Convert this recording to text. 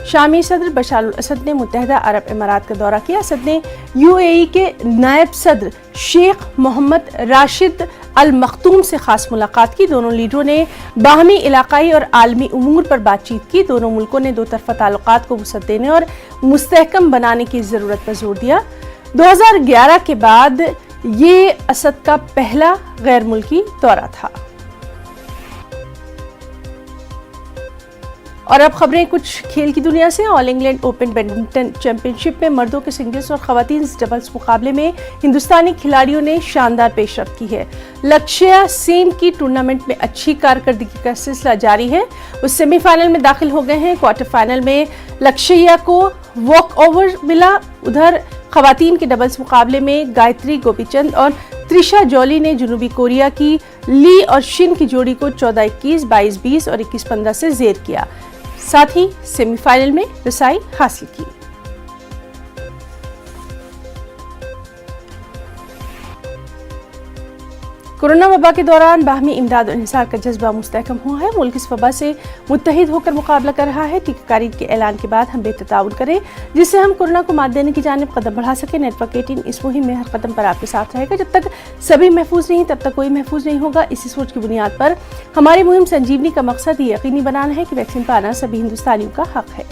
शामी सदर बशार अल असद ने मुत्तहिदा अरब इमारात का दौरा किया। असद ने यूएई के नायब सदर शेख मोहम्मद राशिद अल मखतूम से खास मुलाकात की। दोनों लीडरों ने बाहमी इलाकाई और आलमी उमूर पर बातचीत की। दोनों मुल्कों ने दो तरफा ताल्लुकात को वसअत देने और मुस्तहकम बनाने की ज़रूरत पर जोर दिया। 2011 के बाद ये असद का पहला गैर मुल्की दौरा था। और अब खबरें कुछ खेल की दुनिया से। All England open badminton championship में मर्दों के सिंगल्स और खवातीन डबल्स मुकाबले में हिंदुस्तानी खिलाड़ियों ने शानदार पेशरफ्त की है। लक्ष्या सेन की टूर्नामेंट में अच्छी कारकर्दगी का सिलसिला जारी है। वो सेमीफाइनल में दाखिल हो गए हैं। क्वार्टर फाइनल में लक्ष्या को वॉक ओवर मिला। उधर खवातीन के डबल्स मुकाबले में गायत्री गोपीचंद और त्रिशा जॉली ने जनूबी कोरिया की ली और शिन की जोड़ी को 14-21, 22-20 और 21-15 से जेर किया। साथ ही सेमीफाइनल में रसाई हासिल की। कोरोना वबा के दौरान बाहमी इमदाद और इंसार का जज्बा मुस्तहकम हुआ है। मुल्क इस वबा से मुत्तहिद होकर मुकाबला कर रहा है। टीकाकारी के ऐलान के बाद हम बेहतर ताउन करें, जिससे हम कोरोना को मात देने की जानिब कदम बढ़ा सकें। नेटवर्क 18 इस मुहिम में हर कदम पर आपके साथ रहेगा। जब तक सभी महफूज नहीं तब तक कोई महफूज नहीं होगा। इसी सोच की बुनियाद पर हमारी मुहिम संजीवनी का मकसद ये यकीनी बनाना है कि वैक्सीन पाना सभी हिंदुस्तानियों का हक है।